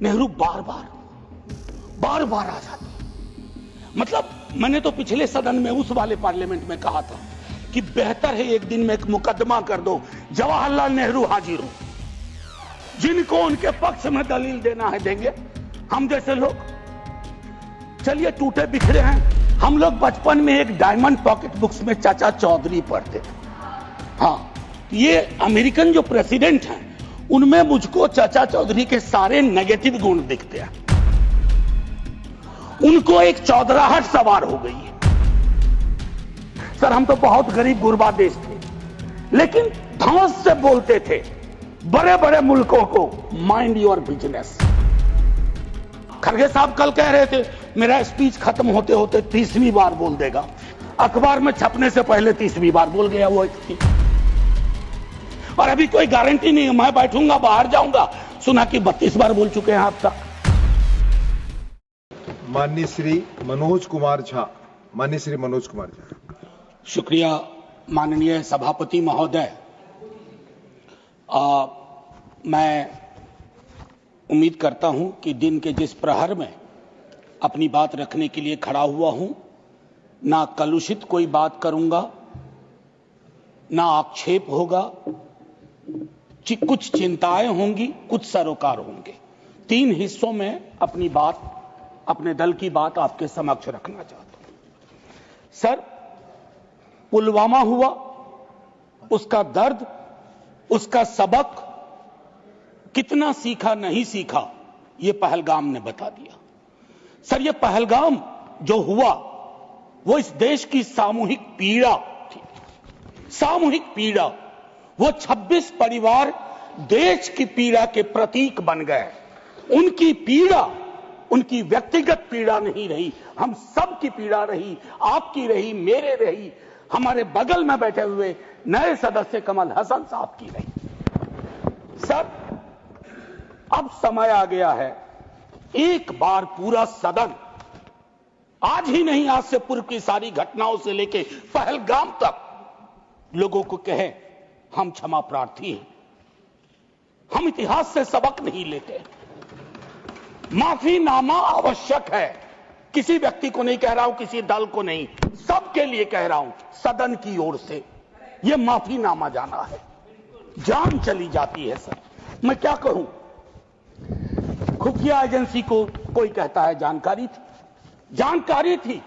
नेहरू बार बार आ जाते। मतलब मैंने तो पिछले सदन में उस वाले पार्लियामेंट में कहा था कि बेहतर है एक दिन में एक मुकदमा कर दो, जवाहरलाल नेहरू हाजिर हो, जिनको उनके पक्ष में दलील देना है देंगे, हम जैसे लोग। चलिए टूटे बिखरे हैं। हम लोग बचपन में एक डायमंड पॉकेट बुक्स में चाचा चौधरी पढ़ते थे। हाँ, ये अमेरिकन जो प्रेसिडेंट हैं उनमें मुझको चाचा चौधरी के सारे नेगेटिव गुण दिखते हैं। उनको एक चौधराहट सवार हो गई है। सर हम तो बहुत गरीब गुरबा देश थे, लेकिन धौंस से बोलते थे बड़े बड़े मुल्कों को, माइंड योर बिजनेस। खड़गे साहब कल कह रहे थे मेरा स्पीच खत्म होते होते 30वीं बार बोल देगा। अखबार में छपने से पहले 30वीं बार बोल गया वो व्यक्ति। और अभी कोई गारंटी नहीं है, मैं बैठूंगा बाहर जाऊंगा, सुना कि 32 बार बोल चुके हैं आप तक। माननीय श्री मनोज कुमार झा। माननीय श्री मनोज कुमार झा। शुक्रिया माननीय सभापति महोदय। मैं उम्मीद करता हूं कि दिन के जिस प्रहर में अपनी बात रखने के लिए खड़ा हुआ हूं, ना कलुषित कोई बात करूंगा, ना आक्षेप होगा, कुछ चिंताएं होंगी, कुछ सरोकार होंगे। 3 हिस्सों में अपनी बात, अपने दल की बात आपके समक्ष रखना चाहता हूं। सर, पुलवामा हुआ, उसका दर्द, उसका सबक, कितना सीखा नहीं सीखा, यह पहलगाम ने बता दिया। सर, यह पहलगाम जो हुआ वो इस देश की सामूहिक पीड़ा थी। सामूहिक पीड़ा। वो 26 परिवार देश की पीड़ा के प्रतीक बन गए। उनकी पीड़ा उनकी व्यक्तिगत पीड़ा नहीं रही, हम सब की पीड़ा रही, आपकी रही, मेरे रही, हमारे बगल में बैठे हुए नए सदस्य कमल हसन साहब की रही। सर, अब समय आ गया है एक बार पूरा सदन, आज ही नहीं आज से पूर्व की सारी घटनाओं से लेके पहलगाम तक, लोगों को कहे हम क्षमा प्रार्थी हैं, हम इतिहास से सबक नहीं लेते। माफीनामा आवश्यक है। किसी व्यक्ति को नहीं कह रहा हूं, किसी दल को नहीं, सबके लिए कह रहा हूं, सदन की ओर से यह माफीनामा जाना है। जान चली जाती है। सर, मैं क्या कहूं, खुफिया एजेंसी को कोई कहता है जानकारी थी,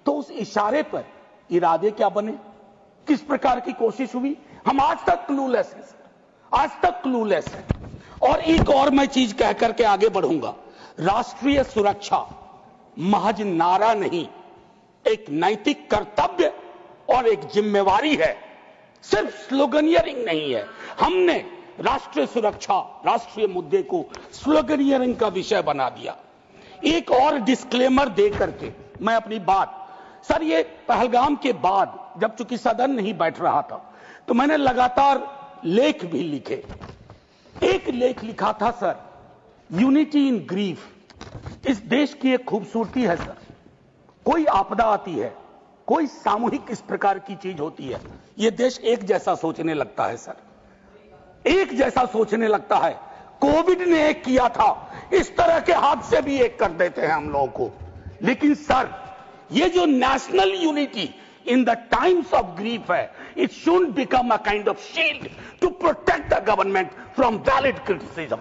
तो उस इशारे पर इरादे क्या बने, किस प्रकार की कोशिश हुई, हम आज तक क्लूलेस हैं। आज तक क्लूलेस है। और एक और मैं चीज कह करके आगे बढ़ूंगा, राष्ट्रीय सुरक्षा महज नारा नहीं, एक नैतिक कर्तव्य और एक जिम्मेवारी है, सिर्फ स्लोगनियरिंग नहीं है। हमने राष्ट्रीय सुरक्षा, राष्ट्रीय मुद्दे को स्लोगनियरिंग का विषय बना दिया। एक और डिस्क्लेमर दे करके मैं अपनी बात, सर, ये पहलगाम के बाद जब चूंकि सदन नहीं बैठ रहा था तो मैंने लगातार लेख भी लिखे। एक लेख लिखा था सर, यूनिटी इन ग्रीफ। इस देश की एक खूबसूरती है सर, कोई आपदा आती है, कोई सामूहिक इस प्रकार की चीज होती है, यह देश एक जैसा सोचने लगता है सर, एक जैसा सोचने लगता है। कोविड ने एक किया था, इस तरह के हादसे भी एक कर देते हैं हम लोगों को। लेकिन सर, ये जो national unity in the times of grief है, it should become a kind of shield to protect the government from valid criticism.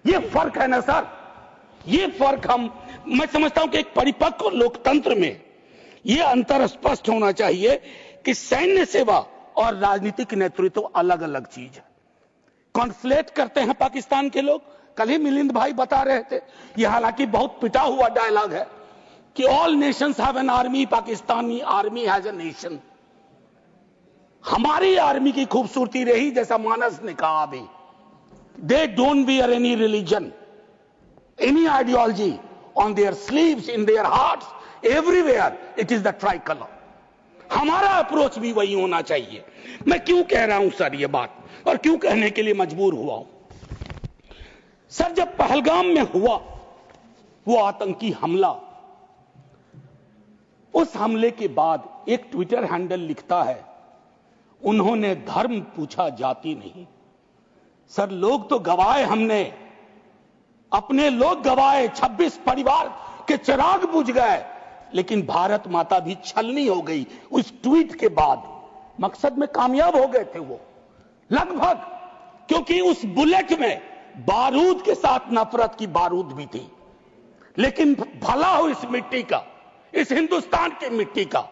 ये फर्क है ना सर, ये फर्क मैं समझता हूं कि एक परिपक्व लोकतंत्र में यह अंतर स्पष्ट होना चाहिए कि सैन्य सेवा और राजनीतिक नेतृत्व अलग अलग चीज है। कॉन्फ्लेट करते हैं पाकिस्तान के लोग। कल ही मिलिंद भाई बता रहे थे, यह हालांकि बहुत पिटा हुआ डायलॉग है कि all Nations have an army, Pakistani army has a nation. हमारी आर्मी की खूबसूरती रही, जैसा मानस ने कहा अभी, they don't wear any religion, any ideology on their sleeves, in their hearts, everywhere it is the tricolour. हमारा अप्रोच भी वही होना चाहिए। मैं क्यों कह रहा हूं सर ये बात, और क्यों कहने के लिए मजबूर हुआ हूं? सर, जब पहलगाम में हुआ वो आतंकी हमला, उस हमले के बाद एक ट्विटर हैंडल लिखता है, उन्होंने धर्म पूछा, जाति नहीं। सर, लोग तो गवाए हमने, अपने लोग गवाए, 26 परिवार के चिराग बुझ गए, लेकिन भारत माता भी छलनी हो गई उस ट्वीट के बाद। मकसद में कामयाब हो गए थे वो लगभग, क्योंकि उस बुलेट में बारूद के साथ नफरत की बारूद भी थी। लेकिन भला हो इस मिट्टी का, इस हिंदुस्तान की मिट्टी का,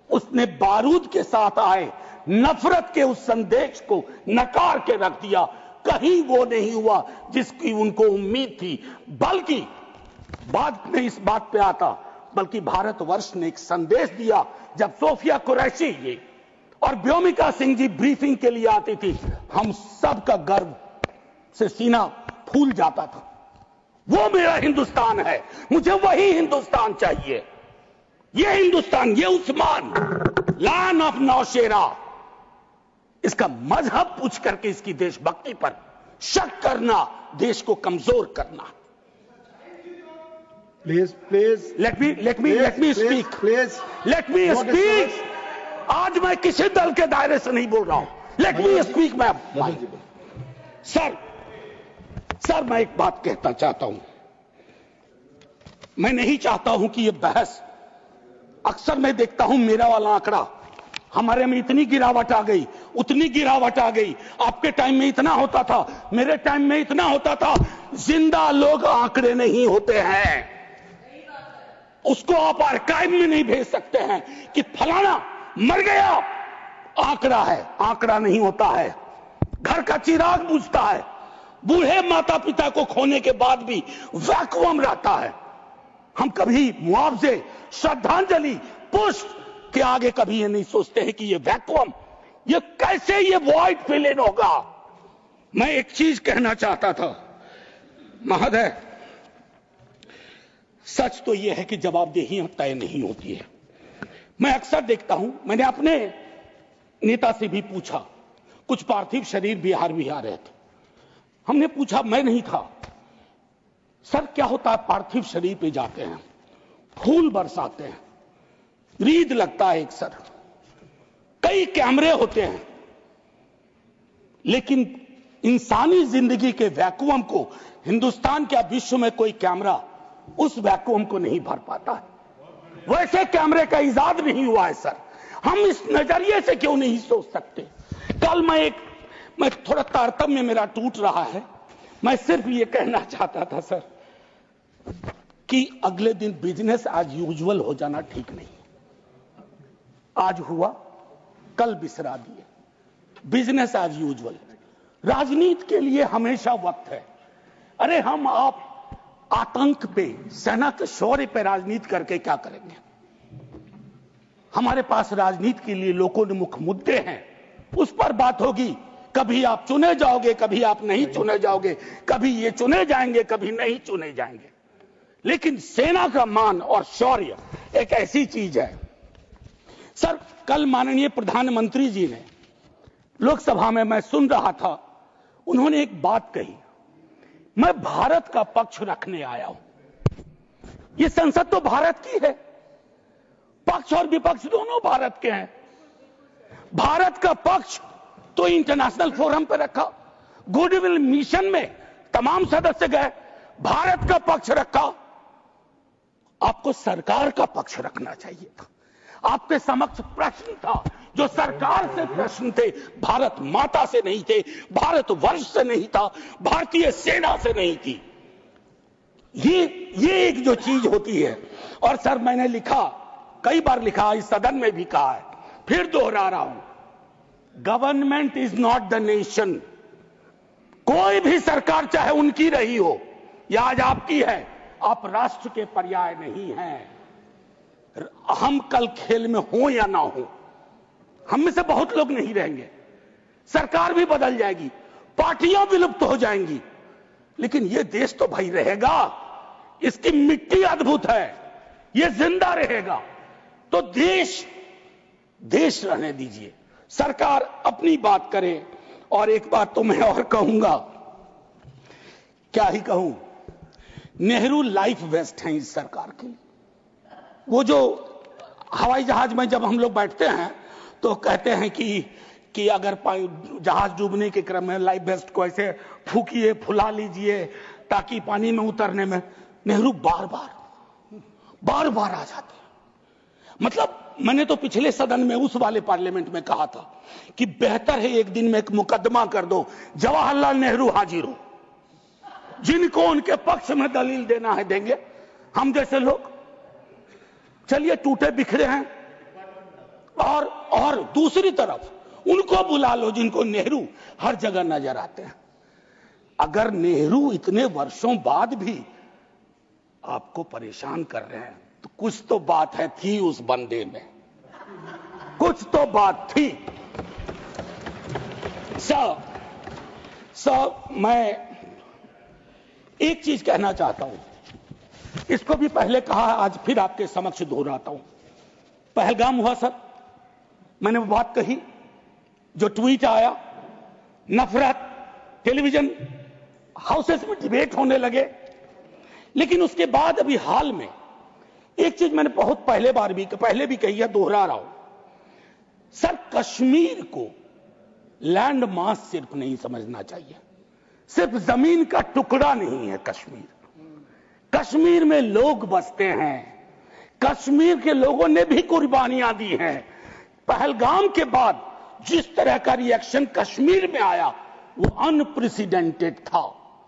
उसने बारूद के साथ आए नफरत के उस संदेश को नकार के रख दिया। कहीं वो नहीं हुआ जिसकी उनको उम्मीद थी। बल्कि बाद में इस बात पे आता, बल्कि भारतवर्ष ने एक संदेश दिया। जब सोफिया कुरैशी ये और व्योमिका सिंह जी ब्रीफिंग के लिए आती थी, हम सबका गर्व से सीना फूल जाता था। वो मेरा हिंदुस्तान है, मुझे वही हिंदुस्तान चाहिए। ये हिंदुस्तान, ये उस्मान, लैंड ऑफ नौशेरा, इसका मजहब पूछ करके इसकी देशभक्ति पर शक करना देश को कमजोर करना। Please let me speak। आज मैं किसी दल के दायरे से नहीं बोल रहा हूं। let me speak। सर मैं एक बात कहना चाहता हूं। मैं नहीं चाहता हूं कि यह बहस, अक्सर मैं देखता हूं मेरा वाला आंकड़ा, हमारे में इतनी गिरावट आ गई, उतनी गिरावट आ गई, आपके टाइम में इतना होता था, मेरे टाइम में इतना होता था। जिंदा लोग आंकड़े नहीं होते हैं, उसको आप आर्काइव में नहीं भेज सकते हैं कि फलाना मर गया। आंकड़ा है, आंकड़ा नहीं होता है। घर का चिराग बुझता है, बूढ़े माता पिता को खोने के बाद भी वैक्यूम रहता है। हम कभी मुआवजे, श्रद्धांजलि, पुष्प के आगे कभी ये नहीं सोचते हैं कि ये वैक्यूम, ये कैसे ये वॉइड फिल इन होगा। मैं एक चीज कहना चाहता था महोदय, सच तो यह है कि जवाबदेही तय नहीं होती है। मैं अक्सर देखता हूं, मैंने अपने नेता से भी पूछा, कुछ पार्थिव शरीर बिहार भी आ रहे थे, हमने पूछा, मैं नहीं था, सर क्या होता है पार्थिव शरीर पे जाते हैं, फूल बरसाते हैं, रीद लगता है एक सर, कई कैमरे होते हैं, लेकिन इंसानी जिंदगी के वैक्यूम को हिंदुस्तान क्या विश्व में कोई कैमरा उस वैक्यूम को नहीं भर पाता है। वैसे कैमरे का इजाद नहीं हुआ है सर। हम इस नजरिए से क्यों नहीं सोच सकते। कल मैं थोड़ा तारतम्य मेरा टूट रहा है, मैं सिर्फ ये कहना चाहता था सर कि अगले दिन बिजनेस एज यूजुअल हो जाना ठीक नहीं। आज हुआ, कल बिसरा दिए, बिजनेस एज यूजुअल। राजनीति के लिए हमेशा वक्त है। अरे हम आप आतंक पे, सेना के शौर्य पे राजनीति करके क्या करेंगे। हमारे पास राजनीति के लिए लोगों ने मुख्य मुद्दे हैं, उस पर बात होगी। कभी आप चुने जाओगे, कभी आप नहीं चुने जाओगे, कभी ये चुने जाएंगे, कभी नहीं चुने जाएंगे। लेकिन सेना का मान और शौर्य एक ऐसी चीज है। सर कल माननीय प्रधानमंत्री जी ने लोकसभा में, मैं सुन रहा था, उन्होंने एक बात कही, मैं भारत का पक्ष रखने आया हूं। यह संसद तो भारत की है, पक्ष और विपक्ष दोनों भारत के हैं। भारत का पक्ष तो इंटरनेशनल फोरम पर रखा, गुडविल मिशन में तमाम सदस्य गए, भारत का पक्ष रखा। आपको सरकार का पक्ष रखना चाहिए था। आपके समक्ष प्रश्न था, जो सरकार से प्रश्न थे, भारत माता से नहीं थे, भारत वर्ष से नहीं था, भारतीय सेना से नहीं थी। ये एक जो चीज होती है। और सर मैंने लिखा, कई बार लिखा, इस सदन में भी कहा है, फिर दोहरा रहा हूं, government is not the nation. कोई भी सरकार चाहे उनकी रही हो या आज आपकी है, आप राष्ट्र के पर्याय नहीं हैं। हम कल खेल में हो या ना हो, हम में से बहुत लोग नहीं रहेंगे, सरकार भी बदल जाएगी, पार्टियां विलुप्त हो जाएंगी, लेकिन यह देश तो भाई रहेगा। इसकी मिट्टी अद्भुत है, यह जिंदा रहेगा। तो देश रहने दीजिए, सरकार अपनी बात करे। और एक बात तो मैं और कहूंगा, क्या ही कहूं, नेहरू लाइफ वेस्ट हैं इस सरकार की। वो जो हवाई जहाज में जब हम लोग बैठते हैं तो कहते हैं कि अगर जहाज डूबने के क्रम में लाइफ वेस्ट को ऐसे फूकिए, फुला लीजिए, टाकी पानी में उतरने में नेहरू बार बार आ जाते हैं। मतलब मैंने तो पिछले सदन में उस वाले पार्लियामेंट में कहा था कि बेहतर है एक दिन में एक मुकदमा कर दो, जवाहरलाल नेहरू हाजिर हो, जिनको उनके पक्ष में दलील देना है देंगे, हम जैसे लोग चलिए टूटे बिखरे हैं। और दूसरी तरफ उनको बुला लो जिनको नेहरू हर जगह नजर आते हैं। अगर नेहरू इतने वर्षों बाद भी आपको परेशान कर रहे हैं तो कुछ तो बात है थी उस बंदे में, कुछ तो बात थी। मैं एक चीज कहना चाहता हूं, इसको भी पहले कहा, आज फिर आपके समक्ष दोहराता हूं। पहलगाम हुआ सर, मैंने वो बात कही, जो ट्वीट आया, नफरत, टेलीविजन हाउसेस में डिबेट होने लगे। लेकिन उसके बाद अभी हाल में एक चीज मैंने बहुत पहले भी कही है, दोहरा रहा हूं सर, कश्मीर को लैंड मास सिर्फ नहीं समझना चाहिए, सिर्फ जमीन का टुकड़ा नहीं है कश्मीर। कश्मीर में लोग बसते हैं, कश्मीर के लोगों ने भी कुर्बानियां दी हैं। पहलगाम के बाद जिस तरह का रिएक्शन कश्मीर में आया वो अनप्रेसिडेंटेड था,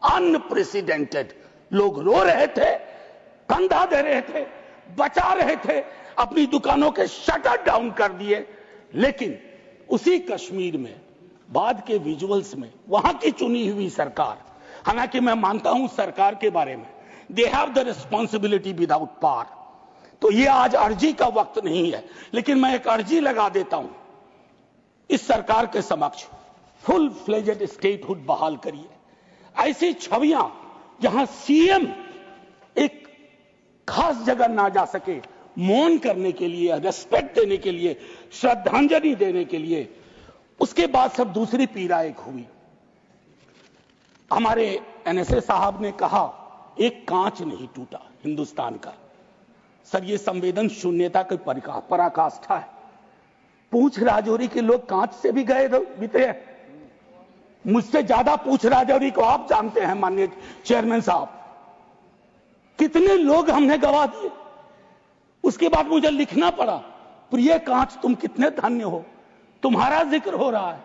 अनप्रेसिडेंटेड। लोग रो रहे थे, कंधा दे रहे थे, बचा रहे थे, अपनी दुकानों के शटर डाउन कर दिए। लेकिन उसी कश्मीर में बाद के विजुअल्स में वहां की चुनी हुई सरकार, हालांकि मैं मानता हूं सरकार के बारे में, they have the responsibility without power, तो ये आज अर्जी का वक्त नहीं है, लेकिन मैं एक अर्जी लगा देता हूं इस सरकार के समक्ष, फुल फ्लेजेड स्टेटहुड बहाल करिए। ऐसी छवियां जहां सीएम एक खास जगह ना जा सके, मौन करने के लिए, रेस्पेक्ट देने के लिए, श्रद्धांजलि देने के लिए, उसके बाद सब दूसरी पीड़ा एक हुई। हमारे एनएसए साहब ने कहा एक कांच नहीं टूटा हिंदुस्तान का। सर ये संवेदन शून्यता की पराकाष्ठा है। पूंछ राजौरी के लोग कांच से भी गए बीते हैं। मुझसे ज्यादा पूंछ राजौरी को आप जानते हैं माननीय चेयरमैन साहब, कितने लोग हमने गवा दिए। उसके बाद मुझे लिखना पड़ा, प्रिय कांच तुम कितने धन्य हो, तुम्हारा जिक्र हो रहा है,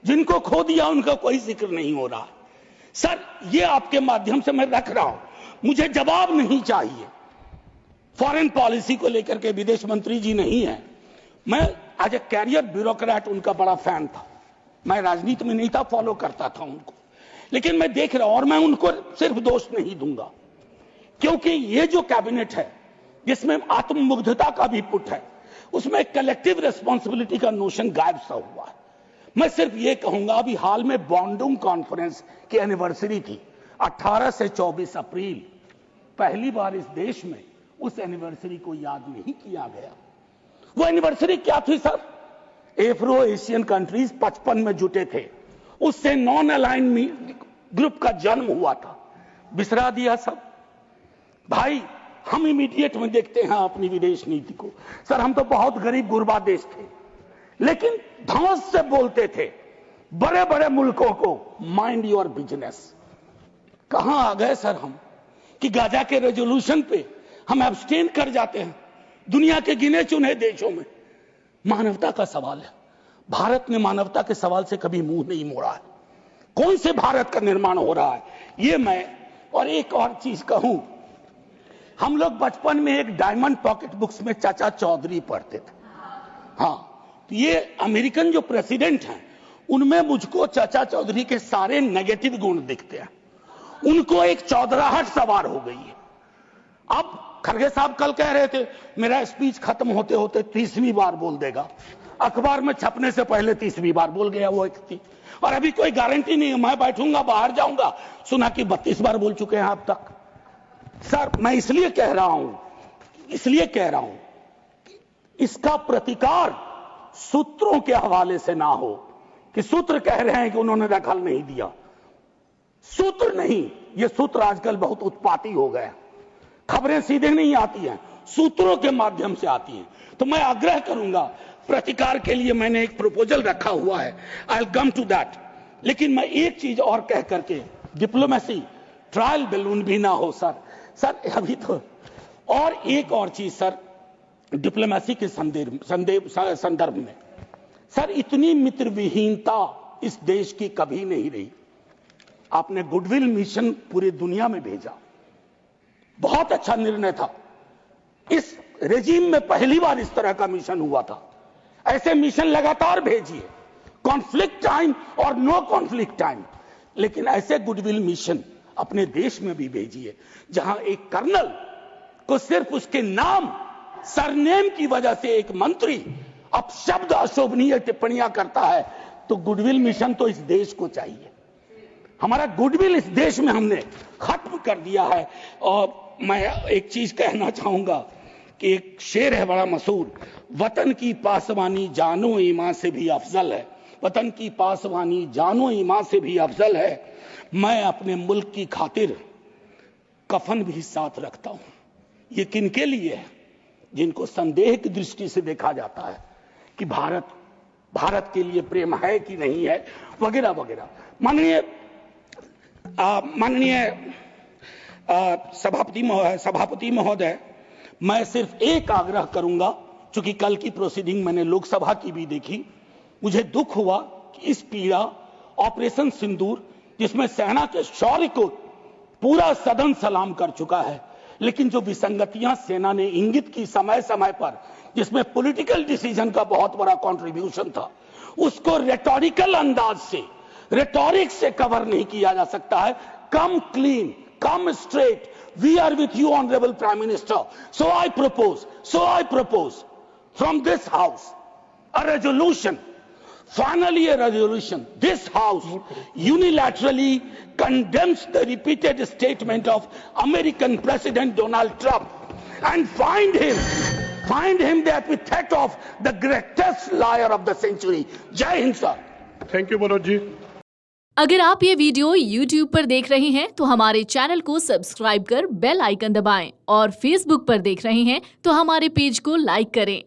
जिनको खो दिया उनका कोई जिक्र नहीं हो रहा। सर ये आपके माध्यम से मैं रख रहा हूं, मुझे जवाब नहीं चाहिए। फॉरेन पॉलिसी को लेकर के विदेश मंत्री जी नहीं है, मैं एज ए कैरियर ब्यूरोक्रेट उनका बड़ा फैन था। मैं राजनीति में नहीं था, फॉलो करता था उनको, लेकिन मैं देख रहा हूं और मैं उनको सिर्फ दोष नहीं दूंगा, क्योंकि ये जो कैबिनेट है जिसमें आत्ममुग्धता का भी पुट है, उसमें कलेक्टिव रिस्पॉन्सिबिलिटी का नोशन गायब सा हुआ है। मैं सिर्फ ये कहूंगा, अभी हाल में बॉन्डुंग कॉन्फ्रेंस की एनिवर्सरी थी 18 से 24 अप्रैल, पहली बार इस देश में उस एनिवर्सरी को याद नहीं किया गया। वो एनिवर्सरी क्या थी सर? एफ्रो एशियन कंट्रीज 55 में जुटे थे, उससे नॉन अलाइन ग्रुप का जन्म हुआ था, बिसरा दिया सब। भाई हम इमीडिएट में देखते हैं अपनी विदेश नीति को। सर हम तो बहुत गरीब गुरबा देश थे, लेकिन धौंस से बोलते थे बड़े बड़े मुल्कों को, माइंड योर बिजनेस। कहां आ गए सर हम कि गाजा के रेजोल्यूशन पे हम एब्सटेन कर जाते हैं दुनिया के गिने चुने देशों में। मानवता का सवाल है, भारत ने मानवता के सवाल से कभी मुंह नहीं मोड़ा है। कौन से भारत का निर्माण हो रहा है ये मैं, और एक और चीज कहूं, हम लोग बचपन में एक डायमंड पॉकेट बुक्स में चाचा चौधरी पढ़ते थे। हाँ, तो ये अमेरिकन जो प्रेसिडेंट हैं उनमें मुझको चाचा चौधरी के सारे नेगेटिव गुण दिखते हैं। उनको एक चौधराहट सवार हो गई है। अब खड़गे साहब कल कह रहे थे मेरा स्पीच खत्म होते होते 30वीं बार बोल देगा, अखबार में छपने से पहले 30वीं बार बोल गया वो व्यक्ति, और अभी कोई गारंटी नहीं है, मैं बैठूंगा बाहर जाऊंगा सुना कि 32 बार बोल चुके हैं अब तक। सर मैं इसलिए कह रहा हूं इसका प्रतिकार सूत्रों के हवाले से ना हो कि सूत्र कह रहे हैं कि उन्होंने दखल नहीं दिया। सूत्र नहीं, ये सूत्र आजकल बहुत उत्पाती हो गए, खबरें सीधे नहीं आती हैं, सूत्रों के माध्यम से आती हैं। तो मैं आग्रह करूंगा, प्रतिकार के लिए मैंने एक प्रपोजल रखा हुआ है, I will come to that. लेकिन मैं एक चीज और कह करके, डिप्लोमेसी ट्रायल बैलून भी ना हो सर। सर अभी तो और एक और चीज सर, डिप्लोमेसी के संदर्भ में सर, इतनी मित्र विहीनता इस देश की कभी नहीं रही। आपने गुडविल मिशन पूरी दुनिया में भेजा, बहुत अच्छा निर्णय था। इस रेजिम में पहली बार इस तरह का मिशन हुआ था। ऐसे मिशन लगातार भेजिए, कॉन्फ्लिक्ट टाइम और नो कॉन्फ्लिक्ट टाइम, लेकिन ऐसे गुडविल मिशन अपने देश में भी भेजिए, जहां एक कर्नल को सिर्फ उसके नाम सरनेम की वजह से एक मंत्री अपशब्द अशोभनीय टिप्पणियां करता है, तो गुडविल मिशन तो इस देश को चाहिए। हमारा गुडविल इस देश में हमने खत्म कर दिया है। और मैं एक चीज कहना चाहूंगा कि एक शेर है बड़ा मशहूर, वतन की पासवानी जानो ईमान से भी अफजल है। वतन की पासवानी जानो ईमान से भी अफजल है। मैं अपने मुल्क की खातिर कफन भी साथ रखता हूं। ये किनके लिए है? जिनको संदेह की दृष्टि से देखा जाता है कि भारत के लिए प्रेम है कि नहीं है, वगैरह वगैरह। माननीय सभापति महोदय, मैं सिर्फ एक आग्रह करूंगा, चूंकि कल की प्रोसीडिंग मैंने लोकसभा की भी देखी, मुझे दुख हुआ कि इस पीड़ा ऑपरेशन सिंदूर, जिसमें सेना के शौर्य को पूरा सदन सलाम कर चुका है, लेकिन जो विसंगतियां सेना ने इंगित की समय समय पर, जिसमें पॉलिटिकल डिसीजन का बहुत बड़ा कंट्रीब्यूशन था, उसको रेटोरिकल अंदाज से, रेटोरिक से कवर नहीं किया जा सकता है। Come clean, come straight, we are with you honourable prime minister, so I propose from this house a resolution, finally a resolution. This house unilaterally condemns the repeated statement of American President Donald Trump and find him the epithet of the greatest liar of the century. Jai Hind sir. Thank you Manoj ji. अगर आप ये video YouTube पर देख रहे हैं तो हमारे channel को सब्सक्राइब कर बेल आइकन दबाएं, और Facebook पर देख रहे हैं तो हमारे पेज को लाइक करें।